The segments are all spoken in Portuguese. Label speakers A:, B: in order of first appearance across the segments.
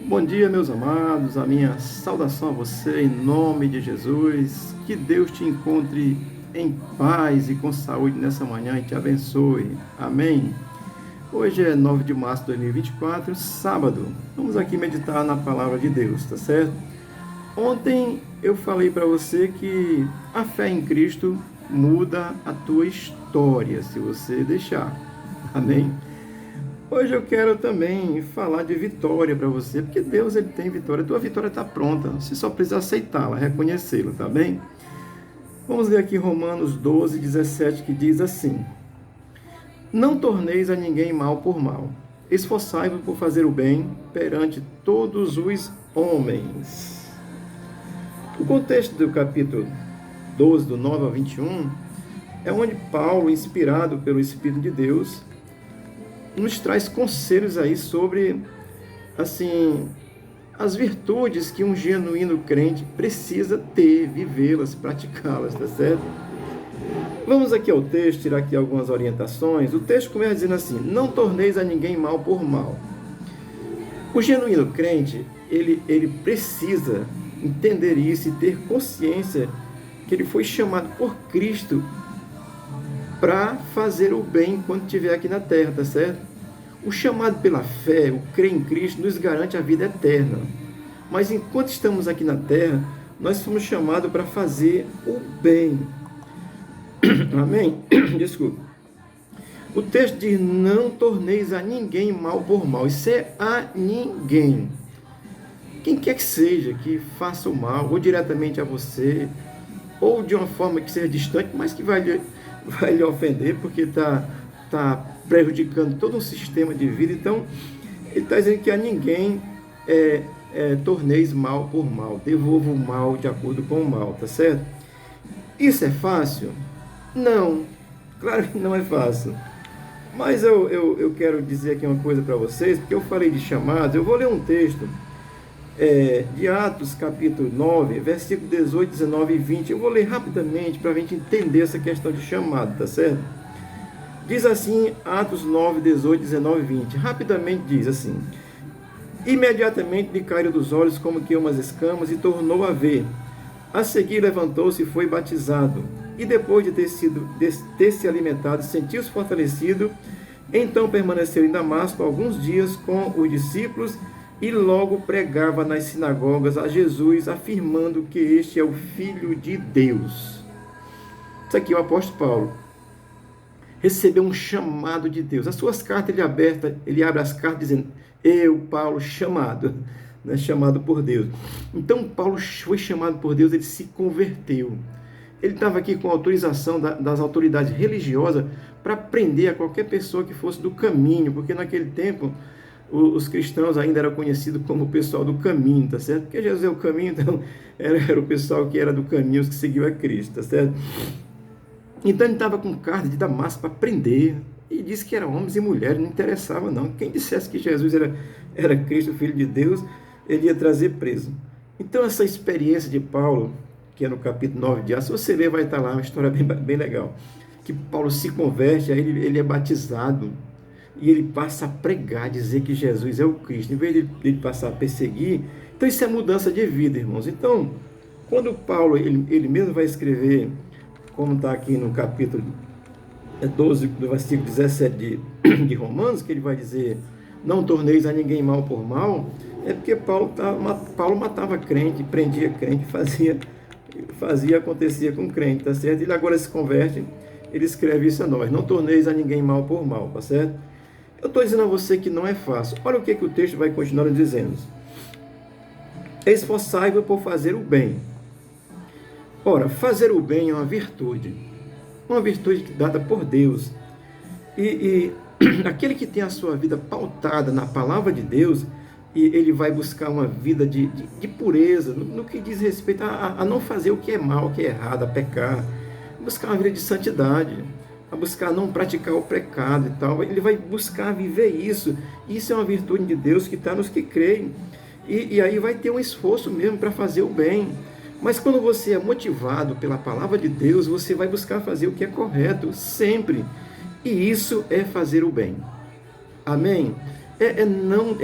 A: Bom dia, meus amados, a minha saudação a você em nome de Jesus. Que Deus te encontre em paz e com saúde nessa manhã e te abençoe. Amém. Hoje é 9 de março de 2024, sábado. Vamos aqui meditar na palavra de Deus, tá certo? Ontem eu falei para você que a fé em Cristo muda a tua história, se você deixar. Amém. Hoje eu quero também falar de vitória para você, porque Deus ele tem vitória. A tua vitória está pronta, você só precisa aceitá-la, reconhecê-la, tá bem? Vamos ler aqui Romanos 12, 17, que diz assim: Não torneis a ninguém mal por mal, esforçai-vos por fazer o bem perante todos os homens. O contexto do capítulo 12, do 9 ao 21, é onde Paulo, inspirado pelo Espírito de Deus, nos traz conselhos aí sobre, assim, as virtudes que um genuíno crente precisa ter, vivê-las, praticá-las, tá certo? Vamos aqui ao texto, tirar aqui algumas orientações. O texto começa dizendo assim: não torneis a ninguém mal por mal. O genuíno crente, ele precisa entender isso e ter consciência que ele foi chamado por Cristo para fazer o bem quando estiver aqui na terra, tá certo? O chamado pela fé, o crer em Cristo, nos garante a vida eterna. Mas enquanto estamos aqui na terra, nós somos chamados para fazer o bem. Amém? Desculpa. O texto diz: não torneis a ninguém mal por mal. Isso é a ninguém. Quem quer que seja que faça o mal, ou diretamente a você, ou de uma forma que seja distante, mas que vai lhe ofender, porque está prejudicando todo um sistema de vida. Então, ele está dizendo que a ninguém torneis mal por mal, devolva o mal de acordo com o mal, tá certo? Isso é fácil? Não, claro que não é fácil. Mas eu quero dizer aqui uma coisa para vocês, porque eu falei de chamados. Eu vou ler um texto de Atos, capítulo 9, versículo 18, 19 e 20. Eu vou ler rapidamente para a gente entender essa questão de chamado, tá certo? Diz assim, Atos 9, 18, 19 e 20. Rapidamente diz assim: imediatamente lhe caíram dos olhos como que umas escamas e tornou a ver. A seguir levantou-se e foi batizado. E depois de ter se alimentado, sentiu-se fortalecido. Então permaneceu em Damasco alguns dias com os discípulos e logo pregava nas sinagogas a Jesus, afirmando que este é o Filho de Deus. Isso aqui é o apóstolo Paulo. Recebeu um chamado de Deus. As suas cartas ele abre as cartas dizendo: eu, Paulo, chamado, né? Chamado por Deus. Então Paulo foi chamado por Deus, ele se converteu. Ele estava aqui com autorização das autoridades religiosas para prender a qualquer pessoa que fosse do caminho, porque naquele tempo os cristãos ainda eram conhecidos como o pessoal do caminho, tá certo? Porque Jesus é o caminho, então era o pessoal que era do caminho, os que seguiu a Cristo, tá certo? Então ele estava com carta de Damasco para prender, e disse que eram homens e mulheres, não interessava não. Quem dissesse que Jesus era Cristo, o Filho de Deus, ele ia trazer preso. Então essa experiência de Paulo, que é no capítulo 9 de Atos, se você ler, vai estar lá, uma história bem legal, que Paulo se converte, aí ele é batizado, e ele passa a pregar, dizer que Jesus é o Cristo, em vez de ele passar a perseguir. Então isso é mudança de vida, irmãos. Então, quando Paulo, ele mesmo vai escrever, como está aqui no capítulo 12, do versículo 17 de Romanos, que ele vai dizer: não torneis a ninguém mal por mal, é porque Paulo matava crente, prendia crente, acontecia com crente, tá certo? Ele agora se converte, ele escreve isso a nós: não torneis a ninguém mal por mal, tá certo? Eu estou dizendo a você que não é fácil. Olha o que o texto vai continuar dizendo: esforçai-vos por fazer o bem. Ora, fazer o bem é uma virtude dada por Deus. E aquele que tem a sua vida pautada na palavra de Deus, e ele vai buscar uma vida de pureza, no que diz respeito a não fazer o que é mal, o que é errado, a pecar, buscar uma vida de santidade, a buscar não praticar o pecado e tal. Ele vai buscar viver isso. Isso é uma virtude de Deus que está nos que creem. E aí vai ter um esforço mesmo para fazer o bem. Mas quando você é motivado pela palavra de Deus, você vai buscar fazer o que é correto, sempre. E isso é fazer o bem. Amém?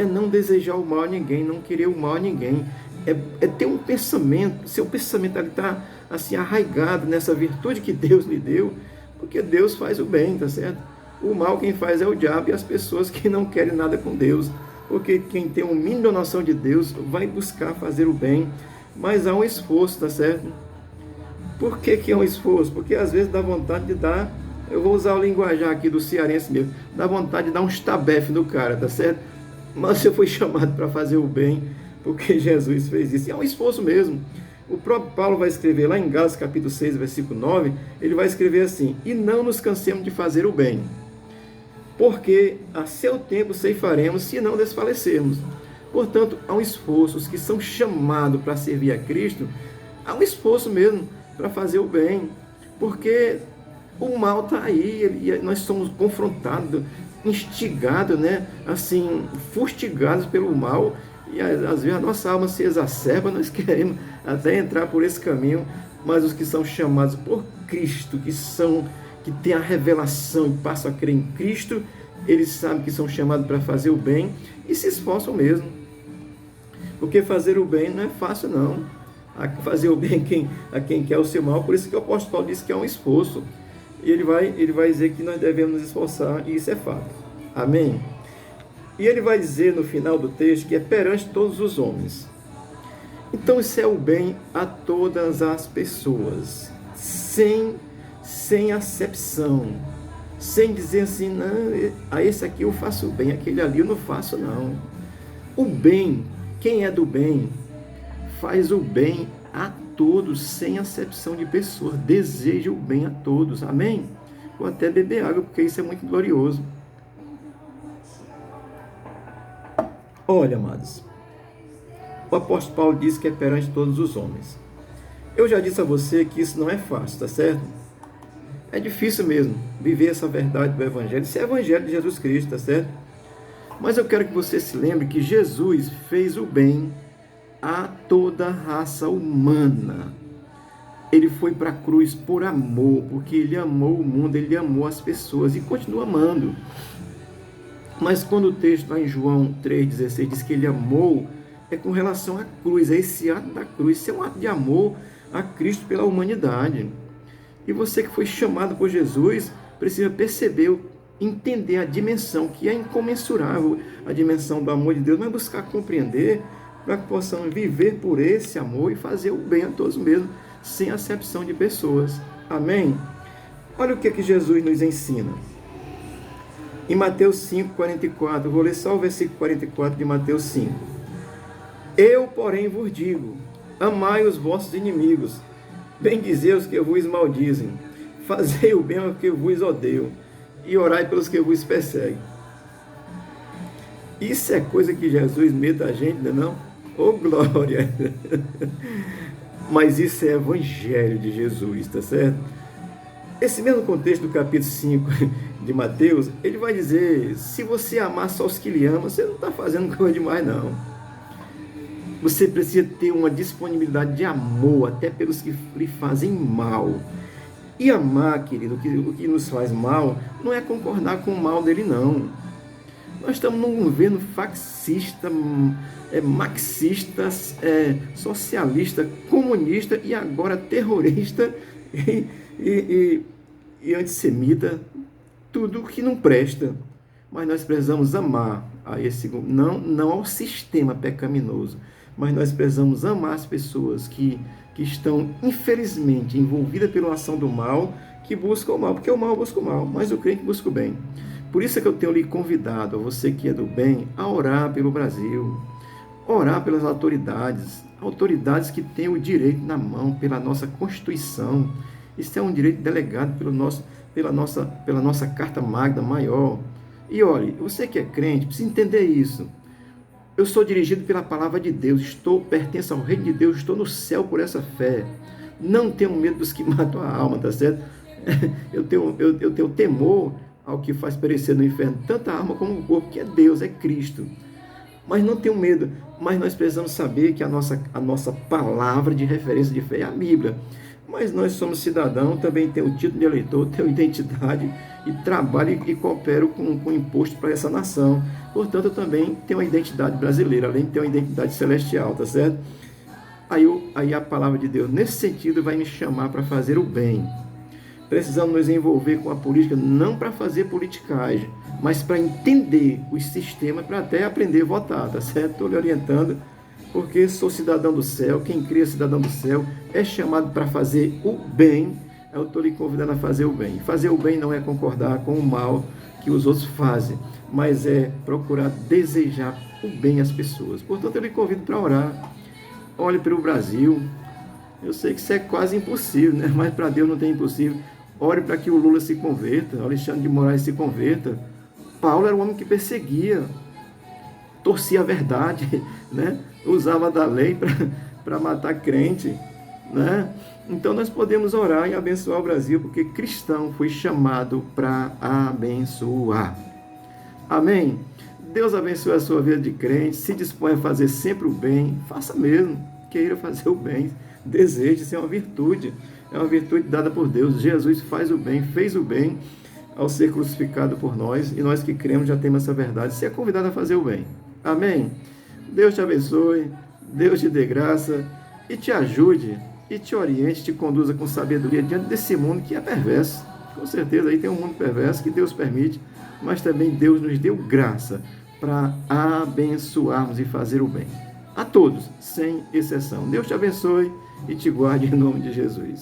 A: não desejar o mal a ninguém, não querer o mal a ninguém. É ter um pensamento, seu pensamento está assim, arraigado nessa virtude que Deus lhe deu, porque Deus faz o bem, tá certo? O mal quem faz é o diabo e as pessoas que não querem nada com Deus, porque quem tem um mínimo de noção de Deus vai buscar fazer o bem, mas há um esforço, tá certo? Por que é um esforço? Porque às vezes dá vontade de dar, eu vou usar o linguajar aqui do cearense mesmo, dá vontade de dar um estabefe no cara, tá certo? Mas você foi chamado para fazer o bem, porque Jesus fez isso. E é um esforço mesmo. O próprio Paulo vai escrever lá em Gálatas capítulo 6, versículo 9, ele vai escrever assim: e não nos cansemos de fazer o bem, porque a seu tempo ceifaremos se não desfalecermos. Portanto, há um esforço. Os que são chamados para servir a Cristo, há um esforço mesmo para fazer o bem, porque o mal está aí, e nós somos confrontados, instigados, né? Assim, fustigados pelo mal, e às vezes a nossa alma se exacerba, nós queremos até entrar por esse caminho, mas os que são chamados por Cristo, que têm a revelação e passam a crer em Cristo, eles sabem que são chamados para fazer o bem e se esforçam mesmo, porque fazer o bem não é fácil não, fazer o bem a quem quer o seu mal. Por isso que o apóstolo Paulo disse que é um esforço, e ele vai dizer que nós devemos nos esforçar, e isso é fato. Amém? E ele vai dizer no final do texto que é perante todos os homens. Então isso é o bem a todas as pessoas, sem acepção, sem dizer assim, não, a esse aqui eu faço bem, aquele ali eu não faço não. O bem, quem é do bem, faz o bem a todos, sem acepção de pessoas, deseja o bem a todos, amém? Vou até beber água, porque isso é muito glorioso. Olha, amados, o apóstolo Paulo diz que é perante todos os homens. Eu já disse a você que isso não é fácil, tá certo? É difícil mesmo viver essa verdade do Evangelho. Isso é o Evangelho de Jesus Cristo, tá certo? Mas eu quero que você se lembre que Jesus fez o bem a toda a raça humana. Ele foi para a cruz por amor, porque ele amou o mundo, ele amou as pessoas e continua amando. Mas quando o texto lá em João 3,16 diz que ele amou, é com relação à cruz, é esse ato da cruz, isso é um ato de amor a Cristo pela humanidade. E você que foi chamado por Jesus, precisa perceber, entender a dimensão, que é incomensurável, a dimensão do amor de Deus, mas buscar compreender, para que possamos viver por esse amor e fazer o bem a todos mesmo, sem acepção de pessoas. Amém? Olha o que Jesus nos ensina. Em Mateus 5,44, vou ler só o versículo 44 de Mateus 5. Eu, porém, vos digo, amai os vossos inimigos, bendizei os que vos maldizem, fazei o bem aos que vos odeiam, e orai pelos que vos perseguem. Isso é coisa que Jesus medo da gente, não é não? Oh, glória! Mas isso é evangelho de Jesus, tá certo? Esse mesmo contexto do capítulo 5 de Mateus, ele vai dizer, se você amar só os que lhe amam, você não está fazendo coisa demais, não. Você precisa ter uma disponibilidade de amor, até pelos que lhe fazem mal. E amar, querido, o que nos faz mal, não é concordar com o mal dele, não. Nós estamos num governo fascista, marxista, socialista, comunista e agora terrorista e antissemita, tudo que não presta. Mas nós precisamos amar a esse, não ao sistema pecaminoso, mas nós precisamos amar as pessoas que estão, infelizmente, envolvidas pela ação do mal, que buscam o mal, porque o mal busca o mal, mas o crente busca o bem. Por isso é que eu tenho lhe convidado, a você que é do bem, a orar pelo Brasil, orar pelas autoridades que têm o direito na mão, pela nossa Constituição. Isso é um direito delegado pela nossa Carta Magna Maior. E olhe, você que é crente, precisa entender isso. Eu sou dirigido pela palavra de Deus, pertenço ao reino de Deus, estou no céu por essa fé. Não tenho medo dos que matam a alma, tá certo? Eu tenho temor ao que faz perecer no inferno tanto a alma como o corpo, que é Deus, é Cristo. Mas não tenho medo, mas nós precisamos saber que a nossa palavra de referência de fé é a Bíblia. Mas nós somos cidadãos, também tem o título de eleitor, tem identidade e trabalho e coopero com imposto para essa nação. Portanto, eu também tenho uma identidade brasileira, além de ter uma identidade celestial, tá certo? Aí a palavra de Deus, nesse sentido, vai me chamar para fazer o bem. Precisamos nos envolver com a política não para fazer politicagem, mas para entender os sistemas, para até aprender a votar, tá certo? Estou lhe orientando, porque sou cidadão do céu, quem cria cidadão do céu é chamado para fazer o bem. Eu estou lhe convidando a fazer o bem. Fazer o bem não é concordar com o mal que os outros fazem, mas é procurar desejar o bem às pessoas. Portanto, eu lhe convido para orar. Olhe para o Brasil. Eu sei que isso é quase impossível, né? Mas para Deus não tem impossível. Ore para que o Lula se converta, Alexandre de Moraes se converta. Paulo era um homem que perseguia, torcia a verdade, né? Usava da lei para matar crente, né? Então nós podemos orar e abençoar o Brasil, porque cristão foi chamado para abençoar. Amém? Deus abençoe a sua vida de crente, se dispõe a fazer sempre o bem, faça mesmo, queira fazer o bem, deseje, isso é uma virtude dada por Deus. Jesus faz o bem, fez o bem ao ser crucificado por nós, e nós que cremos já temos essa verdade, você é convidado a fazer o bem. Amém? Deus te abençoe, Deus te dê graça e te ajude, e te oriente, te conduza com sabedoria diante desse mundo que é perverso. Com certeza aí tem um mundo perverso que Deus permite, mas também Deus nos deu graça para abençoarmos e fazer o bem. A todos, sem exceção. Deus te abençoe e te guarde em nome de Jesus.